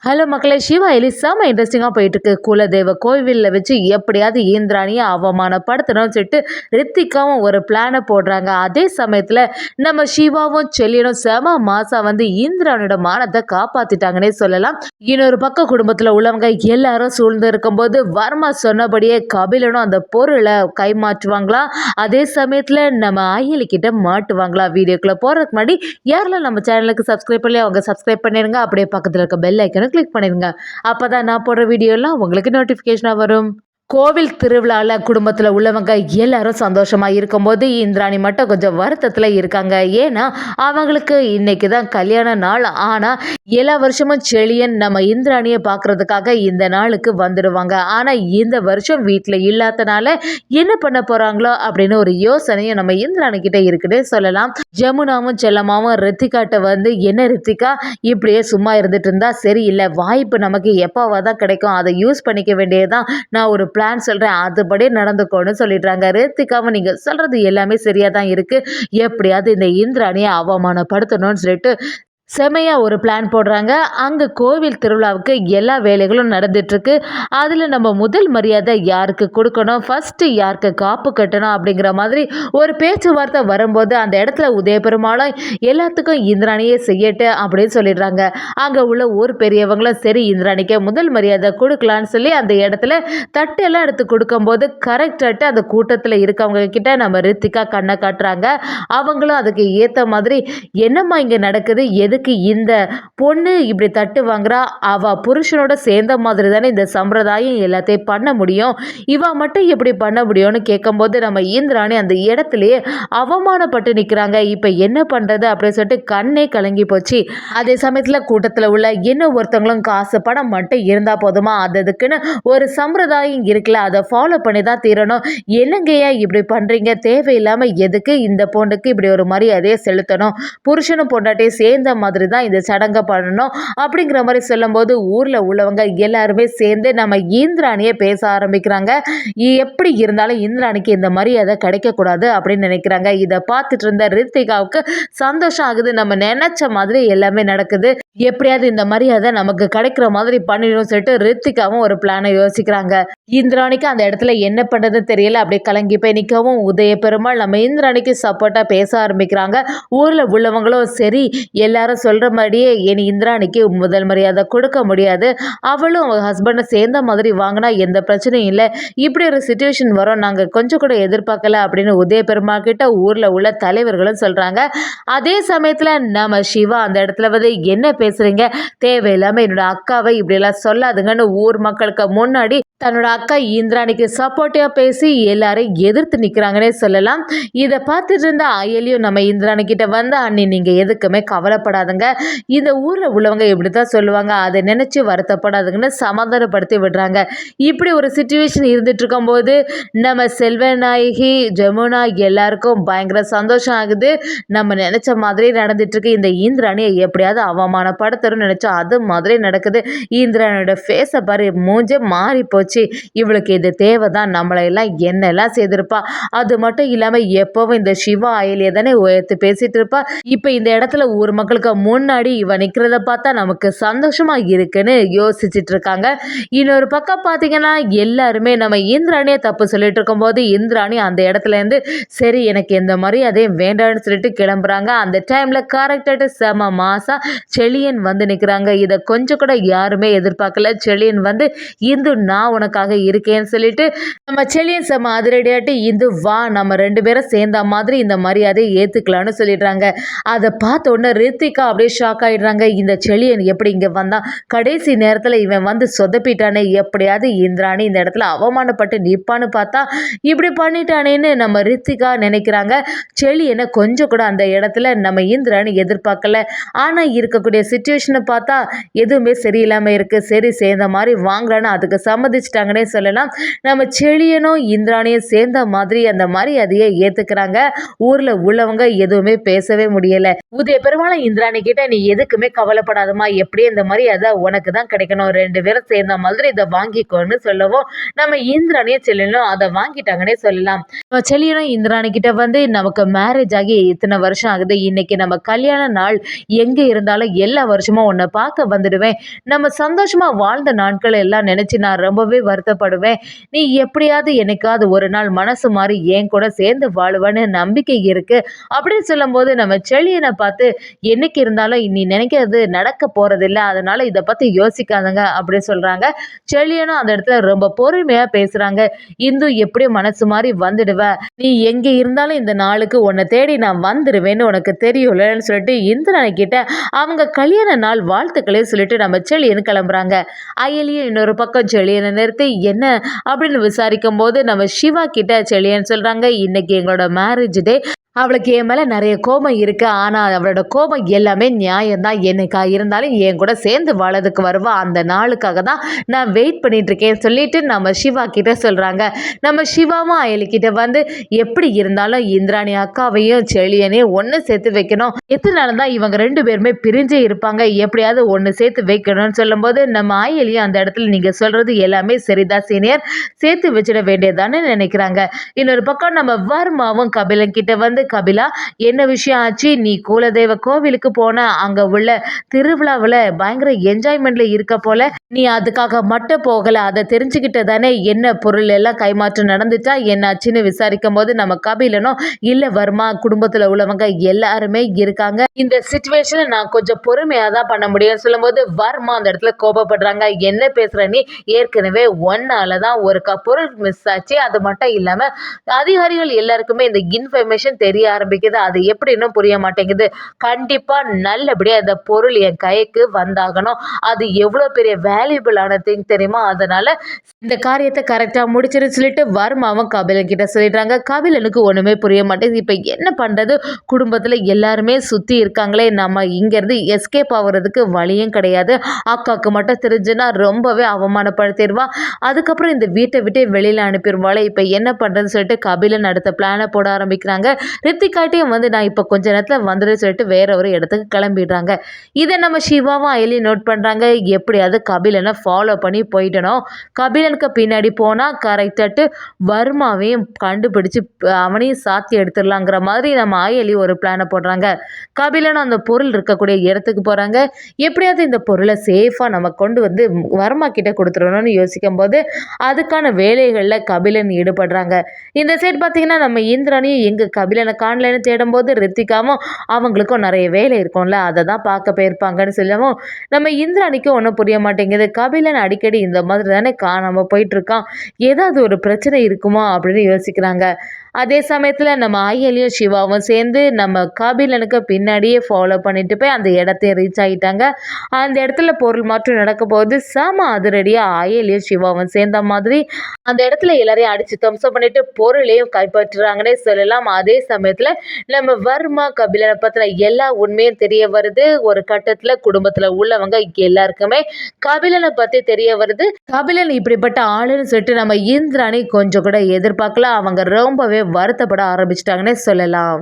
Hello மக்களே! சிவா செம்ம இன்ட்ரெஸ்டிங்கா போயிட்டுருக்கு. குலதெய்வ கோவில்ல வச்சு எப்படியாவது இந்திராணிய அவமானப்படுத்தணும்னு சொல்லிட்டு ரித்திகாவும் ஒரு பிளான போடுறாங்க. அதே சமயத்துல நம்ம சிவாவும் செல்லியனும் செம மாசா வந்து இந்திராணியோட மானத்த காப்பாத்திட்டாங்கன்னே சொல்லலாம். இன்னொரு பக்கம் குடும்பத்துல உள்ளவங்க எல்லாரும் சூழ்ந்து இருக்கும்போது வர்மா சொன்னபடியே கபிலனும் அந்த பொருளை கைமாற்றுவாங்களா? அதே சமயத்துல நம்ம அயலி கிட்ட மாட்டுவாங்களா? வீடியோக்குள்ள போறதுக்கு முன்னாடி யாரெல்லாம் நம்ம சேனலுக்கு சப்ஸ்கிரைப் பண்ணலையோ அவங்க சப்ஸ்கிரைப் பண்ணிருங்க. அப்படியே பக்கத்துல இருக்க பெல் ஐக்கனை கிளிக் பண்ணிடுங்க. அப்பதான் நான் போடுற வீடியோலாம் உங்களுக்கு நோட்டிஃபிகேஷனா வரும். கோவில் திருவிழால குடும்பத்துல உள்ளவங்க எல்லாரும் சந்தோஷமா இருக்கும்போது இந்திராணி மட்டும் கொஞ்சம் வருத்தத்துல இருக்காங்க. ஏன்னா அவங்களுக்கு இன்னைக்கு தான் கல்யாண நாள். ஆனா எல்லா வருஷமும் செழியன் நம்ம இந்திராணியை பார்க்கறதுக்காக இந்த நாளுக்கு வந்துடுவாங்க. ஆனா இந்த வருஷம் வீட்டில் இல்லாதனால என்ன பண்ண போறாங்களோ அப்படின்னு ஒரு யோசனையும் நம்ம இந்திராணி கிட்ட இருக்குன்னு சொல்லலாம். ஜமுனாவும் செல்லமாவும் ரித்திகாட்ட வந்து, என்ன ரித்திகா இப்படியே சும்மா இருந்துட்டு இருந்தா சரியில்லை, வாய்ப்பு நமக்கு எப்போவாதான் கிடைக்கும், அதை யூஸ் பண்ணிக்க வேண்டியதுதான், நான் ஒரு பிளான் சொல்றேன் அதுபடி நடந்துக்கோன்னு சொல்லிடுறாங்க. ரித்திகாவும் நீங்க சொல்றது எல்லாமே சரியா தான் இருக்கு, எப்படியாவது இந்த இந்திராணியை அவமானப்படுத்தணும்னு சொல்லிட்டு செமையா ஒரு பிளான் போடுறாங்க. அங்க கோவில் திருவிழாவுக்கு எல்லா வேலைகளும் நடந்துட்டு இருக்கு. அதுல நம்ம முதல் மரியாதை யாருக்கு கொடுக்கணும், ஃபர்ஸ்ட் யாருக்கு காப்பு கட்டணும் அப்படிங்கிற மாதிரி ஒரு பேச்சுவார்த்தை வரும்போது அந்த இடத்துல உதயபெருமாளும் எல்லாத்துக்கும் இந்திராணியே செய்யட்டு அப்படின்னு சொல்லிடுறாங்க. அங்க உள்ள ஊர் பெரியவங்களும் சரி இந்திராணிக்கு முதல் மரியாதை கொடுக்கலான்னு சொல்லி அந்த இடத்துல தட்டு எல்லாம் எடுத்து கொடுக்கும்போது கரெக்டாட்டு அந்த கூட்டத்துல இருக்கவங்க கிட்ட நம்ம ரித்திகா கண்ணை காட்டுறாங்க. அவங்களும் அதுக்கு ஏத்த மாதிரி என்னம்மா இங்க நடக்குது, எதுக்கு இந்த பொண்ணு இப்படி தட்டு வாங்குறா, அவ புருஷனோட சேர்ந்த மாதிரி தானே இந்த சம்பிரதாயம் எல்லாத்தையும் பண்ண முடியும், இவ மட்டும் எப்படி பண்ண முடியும்னு கேட்கும்போது நம்ம இந்திராணி அந்த இடத்துலயே அவமானப்பட்டு நிக்கிறாங்க. இப்ப என்ன பண்றது அப்படின்னு சொல்லிட்டு கண்ணே கலங்கி போச்சு. அதே சமயத்துல கூட்டத்துல உள்ள இன்னும் ஒருத்தவங்களும் காசு பணம் மட்டும் இருந்தா போதுமா, அதுக்குன்னு ஒரு சம்பிரதாயம் இருக்குல்ல, அதை ஃபாலோ பண்ணி தான் தீரணும், என்னங்கய்யா இப்படி பண்றீங்க, தேவையில்லாம எதுக்கு இந்த பொண்ணுக்கு இப்படி ஒரு மரியாதையை செலுத்தணும், புருஷனும் பொண்டாட்டியும் சேர்ந்த மாதிரி தான் இந்த சடங்கை பண்ணணும் அப்படிங்கிற மாதிரி சொல்லும்போது ஊர்ல உள்ளவங்க எல்லாருமே சேர்ந்து நம்ம இந்திராணியை பேச ஆரம்பிக்கிறாங்க. எப்படி இருந்தாலும் இந்திராணிக்கு இந்த மரியாதை கிடைக்கக்கூடாது அப்படின்னு நினைக்கிறாங்க. இதை பார்த்துட்டு இருந்த ரித்திகாவுக்கு சந்தோஷம் ஆகுது. நம்ம நினைச்ச மாதிரி எல்லாமே நடக்குது, எப்படியாவது இந்த மரியாதை நமக்கு கிடைக்கிற மாதிரி பண்ணிடணும் சொல்லிட்டு ரித்திகாவும் ஒரு பிளானை யோசிக்கிறாங்க. இந்திராணிக்கு அந்த இடத்துல என்ன பண்றது தெரியல, அப்படியே கலங்கி போய் நிற்கவும் உதய பெருமாள் நம்ம இந்திராணிக்கு சப்போர்ட்டா பேச ஆரம்பிக்கிறாங்க. ஊர்ல உள்ளவங்களும் சரி எல்லாரும் சொல்ற மாதிரியே இனி இந்திராணிக்கு முதல் மரியாதை கொடுக்க முடியாது, அவளும் அவங்க ஹஸ்பண்டை சேர்ந்த மாதிரி வாங்கினா எந்த பிரச்சனையும் இல்லை, இப்படி ஒரு சுச்சுவேஷன் வரும் நாங்க கொஞ்சம் கூட எதிர்பார்க்கல அப்படின்னு உதய பெருமாள் கிட்ட ஊர்ல உள்ள தலைவர்களும் சொல்றாங்க. அதே சமயத்துல நம்ம சிவா அந்த இடத்துல வந்து, என்ன பேசுறீங்க, தேவையில்லாம என்னோட அக்காவை இப்படி எல்லாம் சொல்லாதுங்கன்னு ஊர் மக்களுக்கு முன்னாடி தன்னோட அக்கா இந்திராணிக்கு சப்போர்ட்டிவா பேசி எல்லாரும் எதிர்த்து நிற்கிறாங்கன்னே சொல்லலாம். இதை பார்த்துட்டு இருந்த அயலியும் நம்ம இந்திராணி கிட்ட வந்து, அண்ணி நீங்க எதுக்குமே கவலைப்படாதுங்க, இந்த ஊர்ல உள்ளவங்க இப்படித்தான் சொல்லுவாங்க, அதை நினைச்சு வருத்தப்படாதுங்கன்னு சமாதானப்படுத்தி விடுறாங்க. இப்படி ஒரு சுச்சுவேஷன் இருந்துட்டு இருக்கும்போது நம்ம செல்வநாயகி ஜமுனா எல்லாருக்கும் பயங்கர சந்தோஷம் ஆகுது. நம்ம நினைச்ச மாதிரி நடந்துட்டு இருக்கு, இந்த இந்திராணியை எப்படியாவது அவமானப்படுத்தணும்னு நினைச்சா அது மாதிரி நடக்குது. இந்திராணியோட ஃபேஸை பாரு, மூஞ்சே மாறி போச்சு, இவளுக்கு இது தேவைதான், நம்மளை எல்லாம் என்னெல்லாம் செய்திருப்பா, அது மட்டும் இல்லாம எப்பவும் இந்த சிவா அயலியை தானே உயர்த்து பேசிட்டு இருப்பா, இப்ப இந்த இடத்துல ஊர் மக்களுக்கு முன்னாடி இவ நிக்கிறத பார்த்தா நமக்கு சந்தோஷமா இருக்குன்னு யோசிச்சுட்டு இருக்காங்க. இன்னொரு பக்கம் பாத்தீங்கன்னா எல்லாருமே நம்ம இந்திராணியை தப்பு சொல்லிட்டு இருக்கும் போது இந்திராணி அந்த இடத்துல இருந்து சரி எனக்கு எந்த மரியாதையும் வேண்டாம்னு சொல்லிட்டு கிளம்புறாங்க. அந்த டைம்ல கரெக்டாட்டு செம மாசா செழியன் வந்து நிக்கிறாங்க. இதை கொஞ்சம் கூட யாருமே எதிர்பார்க்கல. செழியன் வந்து, இந்து நான் உனக்காக இருக்கேன்னு சொல்லிட்டு நம்ம செழியன் செம அதிரடியாட்டி, இந்து வா நம்ம ரெண்டு பேரும் சேர்ந்த மாதிரி இந்த மரியாதையை ஏத்துக்கலாம்னு சொல்லிடுறாங்க. அதை பார்த்த உடனே ரித்திகா அப்படியே ஷாக் ஆயிடுறாங்க. இந்த செழியன் எப்படி இங்க வந்தான், கடைசி நேரத்துல இவன் வந்து சொதப்பிட்டானே, எப்படியாவது இந்திராணி இந்த இடத்துல அவமானப்பட்டு நிப்பான்னு பார்த்தா இப்படி பண்ணிட்டானேன்னு நம்ம ரித்திகா நினைக்கிறாங்க. செழியனை கொஞ்சம் கூட அந்த இடத்துல நம்ம இந்திராணி எதிர்பார்க்கல. ஆனா இருக்கக்கூடிய சுச்சுவேஷனை பார்த்தா எதுவுமே சரியில்லாம இருக்கு, சரி சேர்ந்த மாதிரி வாங்கலான்னு அதுக்கு சம்மதிச்சு வச்சுட்டாங்கன்னே சொல்லலாம். நம்ம செழியனும் இந்திராணியும் சேர்ந்த மாதிரி அந்த மரியாதையை ஏத்துக்கிறாங்க. ஊர்ல உள்ளவங்க எதுவுமே பேசவே முடியல. உதய பெருமாளும் இந்திராணி கிட்ட நீ எதுக்குமே கவலைப்படாதமா, எப்படி இந்த மரியாதை உனக்கு தான் கிடைக்கணும், 2 பேரும் சேர்ந்த மாதிரி இதை வாங்கிக்கோன்னு சொல்லவும் நம்ம இந்திராணியும் செழியனும் அதை வாங்கிட்டாங்கன்னே சொல்லலாம். செழியனும் இந்திராணி கிட்ட வந்து நமக்கு மேரேஜ் ஆகி இத்தனை வருஷம் ஆகுது, இன்னைக்கு நம்ம கல்யாண நாள், எங்க இருந்தாலும் எல்லா வருஷமும் உன்னை பார்க்க வந்துடுவேன், நம்ம சந்தோஷமா வாழ்ந்த நாட்கள் எல்லாம் நினைச்சு நான் ரொம்பவே வருத்தப்படுவேன், நீ எப்படியாவது என்னைக்காவது ஒரு நாள் மனசு மாறி என் கூட சேர்ந்து வாழுவேன்னு நம்பிக்கை இருக்கு அப்படின்னு சொல்லும்போது நம்ம செழியனை பார்த்து என்னைக்கு இருந்தாலும் நீ நினைக்கிறது நடக்க போறதில்லை, அதனால இதை பத்தி யோசிக்காதங்க அப்படின்னு சொல்றாங்க. செழியனும் அந்த இடத்துல ரொம்ப பொறுமையா பேசுறாங்க. இந்து எப்படியும் மனசு மாறி வந்துடுவ, நீ எங்க இருந்தாலும் இந்த நாளுக்கு உன்னை தேடி நான் வந்துடுவேன்னு உனக்கு தெரியும்லன்னு சொல்லிட்டு இந்திராணி கிட்ட அவங்க கல்யாண நாள் வாழ்த்துக்களே சொல்லிட்டு நம்ம செழியன் கிளம்புறாங்க. அயலியும் இன்னொரு பக்கம் செழியனை நிறுத்தி என்ன அப்படின்னு விசாரிக்கும் போது நம்ம சிவா கிட்ட செழியன் சொல்றாங்க, இன்னைக்கு எங்களோட மேரேஜ் டே, அவளுக்கு என் மேலே நிறைய கோபம் இருக்கு, ஆனால் அவளோட கோபம் எல்லாமே நியாயம்தான், என்னைக்கா இருந்தாலும் என் கூட சேர்ந்து வாழறதுக்கு வருவா, அந்த நாளுக்காக தான் நான் வெயிட் பண்ணிட்டு இருக்கேன் சொல்லிட்டு நம்ம சிவா கிட்ட சொல்றாங்க. நம்ம சிவாவும் அயலிக்கிட்ட வந்து எப்படி இருந்தாலும் இந்திராணி அக்காவையும் செழியனையும் ஒன்று சேர்த்து வைக்கணும், எத்தனை நாள் தான் இவங்க 2 பேருமே பிரிஞ்சே இருப்பாங்க, எப்படியாவது ஒன்று சேர்த்து வைக்கணும்னு சொல்லும்போது நம்ம அயலியும் அந்த இடத்துல நீங்க சொல்றது எல்லாமே சரிதான் சீனியர், சேர்த்து வச்சிட வேண்டியதான்னு நினைக்கிறாங்க. இன்னொரு பக்கம் நம்ம வர்மாவும் கபிலன் கிட்ட வந்து கபிலா என்ன விஷயம் ஆச்சு, நீ குலதெய்வ கோவிலுக்கு போன, அங்க உள்ள திருவிழாவில் பயங்கர என்ஜாய்மெண்ட்ல இருக்க போல, நீ அதுக்காக மட்டும் போகல, அதை தெரிஞ்சுக்கிட்ட தானே என்ன பொருள் எல்லாம் கைமாற்றம் நடந்துச்சா என்னாச்சுன்னு விசாரிக்கும் போது நம்ம கபிலனும் இல்ல வர்மா, குடும்பத்துல உள்ளவங்க எல்லாருமே இருக்காங்க, இந்த சிச்சுவேஷன்ல நான் கொஞ்சம் பொறுமையா தான் பண்ண முடியும் சொல்லும்போது வர்மா அந்த இடத்துல கோபப்படுறாங்க. என்ன பேசுற நீ, ஏற்கனவே ஒன்னாலதான் ஒரு பொருள் மிஸ் ஆச்சு, அது மட்டும் இல்லாம அதிகாரிகள் எல்லாருக்குமே இந்த இன்ஃபர்மேஷன் தெரிய ஆரம்பிக்குது, அது எப்படின்னு புரிய மாட்டேங்குது, கண்டிப்பா நல்லபடியா அந்த பொருள் என் கைக்கு வந்தாகணும், அது எவ்வளவு பெரிய வேல்யூபிளான திங் தெரியுமா, அதனால இந்த காரியத்தை கரெக்டா முடிச்சிரு சொல்லிட்டு வர்மாவும் கபிலன் கிட்ட சொல்லிடுறாங்க. கபிலனுக்கு ஒண்ணுமே புரிய மாட்டேங்குது, இப்ப என்ன பண்றது, குடும்பத்துல எல்லாருமே சுத்தி இருக்காங்களே, நம்ம இங்க இருந்து எஸ்கேப் ஆகுறதுக்கு வழியும் கிடையாது, அக்காக்கு மட்டும் தெரிஞ்சுன்னா ரொம்பவே அவமானப்படுத்திடுவா, அதுக்கப்புறம் இந்த வீட்டை விட்டு வெளியில அனுப்பிடுவாளே, இப்ப என்ன பண்றதுன்னு சொல்லிட்டு கபிலன் அடுத்த பிளானை போட ஆரம்பிக்கிறாங்க. ரித்திகாட்டையும் வந்து நான் இப்போ கொஞ்ச நேரத்தில் வந்துடுன்னு சொல்லிட்டு வேற ஒரு இடத்துக்கு கிளம்பிடுறாங்க. இதை நம்ம சிவாவும் அயலியும் நோட் பண்ணுறாங்க. எப்படியாவது கபிலனை ஃபாலோ பண்ணி போயிட்டணும், கபிலனுக்கு பின்னாடி போனால் கரெக்டாட்டு வர்மாவையும் கண்டுபிடிச்சு அவனையும் சாத்தி எடுத்துடலாங்கிற மாதிரி நம்ம அயலி ஒரு பிளானை போடுறாங்க. கபிலனும் அந்த பொருள் இருக்கக்கூடிய இடத்துக்கு போகிறாங்க. எப்படியாவது இந்த பொருளை சேஃபாக நம்ம கொண்டு வந்து வர்மா கிட்ட கொடுத்துடணும்னு யோசிக்கும் போது அதுக்கான வேலைகளில் கபிலன் ஈடுபடுறாங்க. இந்த சைட் பார்த்தீங்கன்னா நம்ம இந்திராணியும் எங்க கபிலனை காணலன்னு தேடும்போது ரித்திகாவும் அவங்களுக்கும் நிறைய வேலை இருக்கும்ல, அதை தான் பார்க்க போயிருப்பாங்கன்னு சொல்லவும் நம்ம இந்திராணிக்கும் ஒன்றும் புரிய மாட்டேங்குது, கபிலன் அடிக்கடி இந்த மாதிரி தானே காணாம போயிட்டு இருக்கான், ஏதாவது ஒரு பிரச்சனை இருக்குமா அப்படின்னு யோசிக்கிறாங்க. அதே சமயத்தில் நம்ம அயலியும் சிவாவும் சேர்ந்து நம்ம கபிலனுக்கு பின்னாடியே ஃபாலோ பண்ணிட்டு போய் அந்த இடத்தையும் ரீச் ஆகிட்டாங்க. அந்த இடத்துல பொருள் மாற்றம் நடக்க போது செம அதிரடியாக அயலியும் சிவாவும் சேர்ந்த மாதிரி அந்த இடத்துல எல்லாரையும் அடிச்சு தம்சம் பண்ணிட்டு பொருளையும் கைப்பற்றுறாங்கன்னே சொல்லலாம். அதே சமயத்தில் நம்ம வர்மா கபிலனை பற்றின எல்லா உண்மையும் தெரிய வருது. ஒரு கட்டத்தில் குடும்பத்தில் உள்ளவங்க எல்லாருக்குமே கபிலனை பற்றி தெரிய வருது. கபிலன் இப்படிப்பட்ட ஆளுன்னு சொல்லிட்டு நம்ம இந்திராணி கொஞ்சம் கூட எதிர்பார்க்கல, அவங்க ரொம்பவே வருத்தப்பட ஆரம்பிச்சிட்டாங்கன்னே சொல்லலாம்.